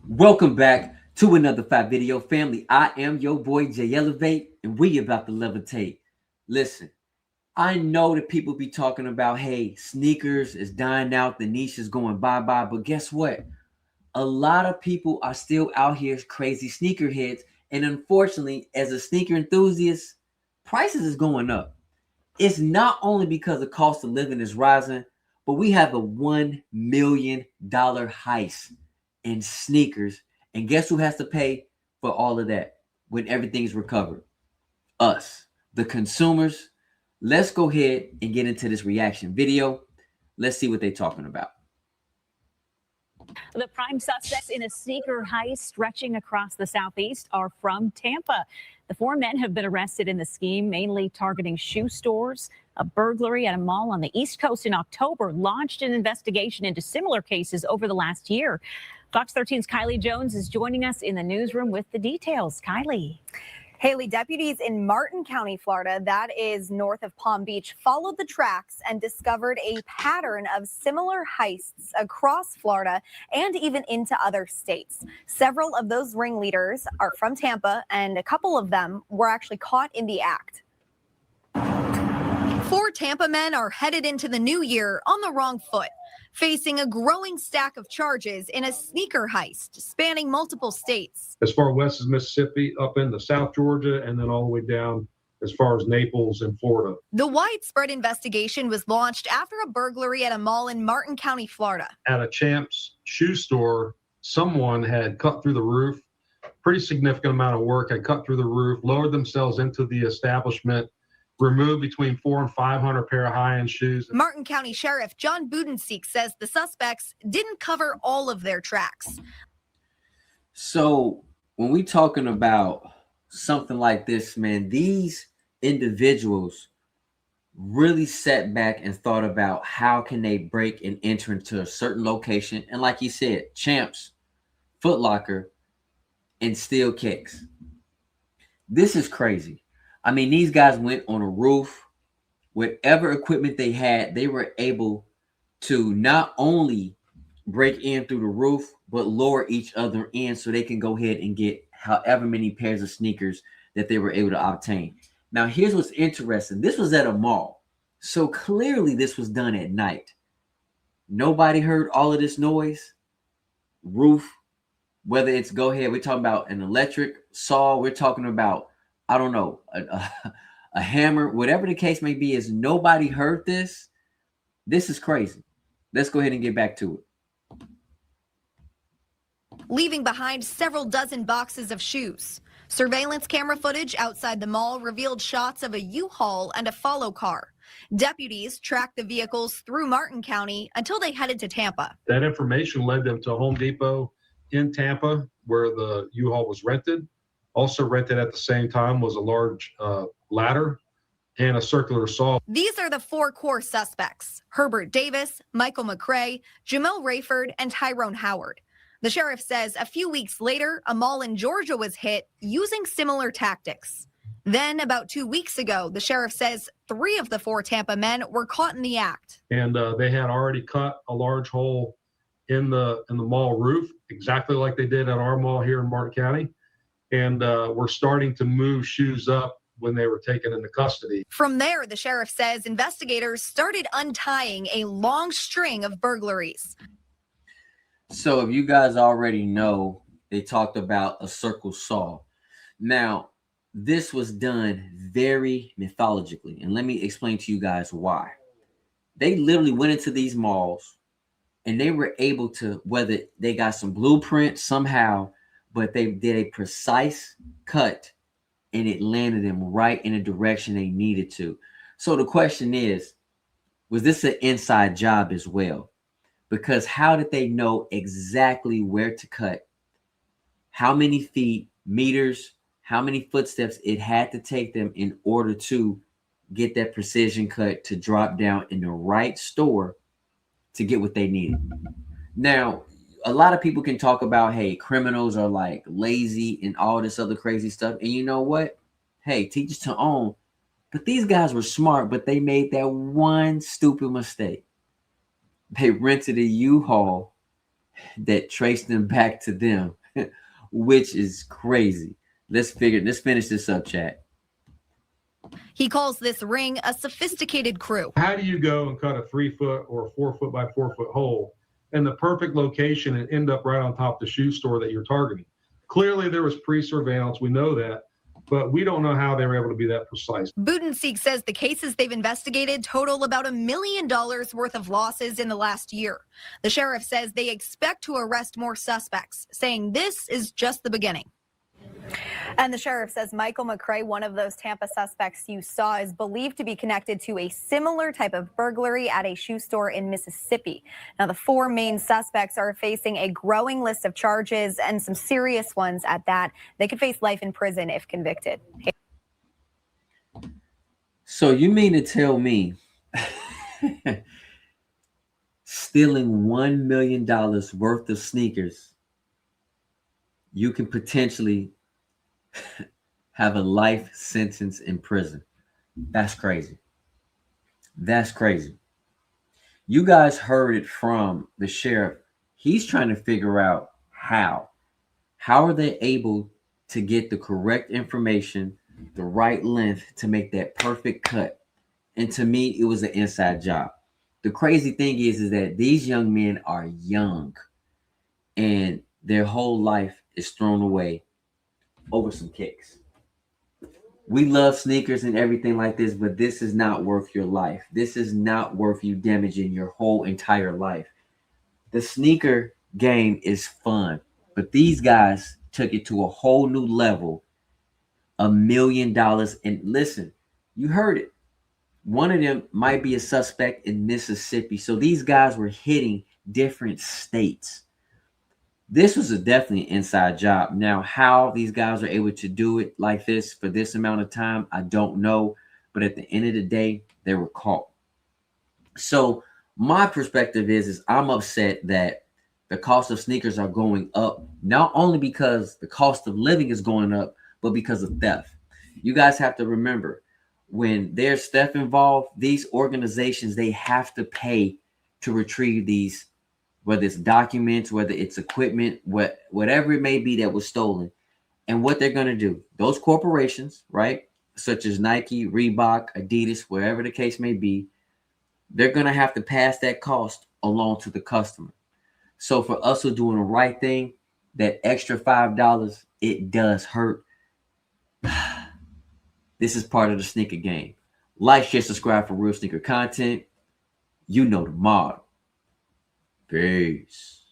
Welcome back to another Five Video Family. I am your boy Jay Elevate, and we about to levitate. Listen, I know that people be talking about, hey, sneakers is dying out, the niche is going bye-bye, but guess what? A lot of people are still out here crazy sneakerheads, and unfortunately, as a sneaker enthusiast, prices is going up. It's not only because the cost of living is rising, but we have a $1 million heist in sneakers. And guess who has to pay for all of that when everything's recovered? Us, the consumers. Let's go ahead and get into this reaction video. Let's see what they're talking about. The prime suspects in a sneaker heist stretching across the Southeast are from Tampa. The four men have been arrested in the scheme, mainly targeting shoe stores. A burglary at a mall on the East Coast in October launched an investigation into similar cases over the last year. Fox 13's Kylie Jones is joining us in the newsroom with the details. Kylie. Haley, deputies in Martin County, Florida, that is north of Palm Beach, followed the tracks and discovered a pattern of similar heists across Florida and even into other states. Several of those ringleaders are from Tampa, and a couple of them were actually caught in the act. Four Tampa men are headed into the new year on the wrong foot, facing a growing stack of charges in a sneaker heist spanning multiple states. As far west as Mississippi, up into South Georgia, and then all the way down as far as Naples in Florida. The widespread investigation was launched after a burglary at a mall in Martin County, Florida. At a Champs shoe store, someone had cut through the roof. Pretty significant amount of work had cut through the roof, lowered themselves into the establishment, removed between 400 and 500 pair of high-end shoes. Martin County Sheriff John Budenseek says the suspects didn't cover all of their tracks. So when we talking about something like this, man, these individuals really sat back and thought about how can they break and enter into a certain location. And like you said, Champs, Foot Locker, and steal kicks. This is crazy. I mean, these guys went on a roof. Whatever equipment they had, they were able to not only break in through the roof, but lower each other in so they can go ahead and get however many pairs of sneakers that they were able to obtain. Now, here's what's interesting. This was at a mall. So clearly this was done at night. Nobody heard all of this noise. Roof, whether it's go ahead, we're talking about an electric saw, we're talking about, I don't know, a hammer, whatever the case may be, is nobody heard this. This is crazy. Let's go ahead and get back to it. Leaving behind several dozen boxes of shoes. Surveillance camera footage outside the mall revealed shots of a U-Haul and a follow car. Deputies tracked the vehicles through Martin County until they headed to Tampa. That information led them to Home Depot in Tampa, where the U-Haul was rented. Also rented at the same time was a large ladder and a circular saw. These are the four core suspects: Herbert Davis, Michael McRae, Jamel Rayford, and Tyrone Howard. The sheriff says a few weeks later, a mall in Georgia was hit using similar tactics. Then about 2 weeks ago, the sheriff says three of the four Tampa men were caught in the act. And they had already cut a large hole in the mall roof, exactly like they did at our mall here in Martin County. And we're starting to move shoes up when they were taken into custody. From there, the sheriff says investigators started untying a long string of burglaries. So if you guys already know, they talked about a circle saw. Now, this was done very methodologically, and let me explain to you guys why. They literally went into these malls and they were able to, whether they got some blueprint somehow, but they did a precise cut and it landed them right in the direction they needed to. So the question is, was this an inside job as well? Because how did they know exactly where to cut, how many feet, meters, how many footsteps it had to take them in order to get that precision cut to drop down in the right store to get what they needed? Now, a lot of people can talk about, hey, criminals are like lazy and all this other crazy stuff. And you know what? Hey, teachers to own. But these guys were smart, but they made that one stupid mistake. They rented a U-Haul that traced them back to them, which is crazy. Let's finish this up, chat. He calls this ring a sophisticated crew. How do you go and cut a 3 foot or a 4 foot by 4 foot hole in the perfect location and end up right on top of the shoe store that you're targeting? Clearly, there was pre-surveillance. We know that, but we don't know how they were able to be that precise. Budenseek says the cases they've investigated total about $1 million worth of losses in the last year. The sheriff says they expect to arrest more suspects, saying this is just the beginning. And the sheriff says Michael McCrae, one of those Tampa suspects you saw, is believed to be connected to a similar type of burglary at a shoe store in Mississippi. Now, the 4 main suspects are facing a growing list of charges, and some serious ones at that. They could face life in prison if convicted. So you mean to tell me stealing $1 million worth of sneakers, you can potentially have a life sentence in prison? That's crazy. That's crazy. You guys heard it from the sheriff. He's trying to figure out how are they able to get the correct information, the right length to make that perfect cut. And to me, it was an inside job. The crazy thing is that these young men are young and their whole life is thrown away over some kicks. We love sneakers and everything like this, but this is not worth your life. This is not worth you damaging your whole entire life. The sneaker game is fun, but these guys took it to a whole new level. $1 million. And listen, you heard it. One of them might be a suspect in Mississippi. So these guys were hitting different states. This was definitely an inside job. Now, how these guys are able to do it like this for this amount of time, I don't know. But at the end of the day, they were caught. So my perspective is I'm upset that the cost of sneakers are going up, not only because the cost of living is going up, but because of theft. You guys have to remember, when there's theft involved, these organizations, they have to pay to retrieve these, whether it's documents, whether it's equipment, whatever it may be that was stolen. And what they're going to do, those corporations, right, such as Nike, Reebok, Adidas, wherever the case may be, they're going to have to pass that cost along to the customer. So for us who are doing the right thing, that extra $5, it does hurt. This is part of the sneaker game. Like, share, subscribe for real sneaker content. You know the model. Peace.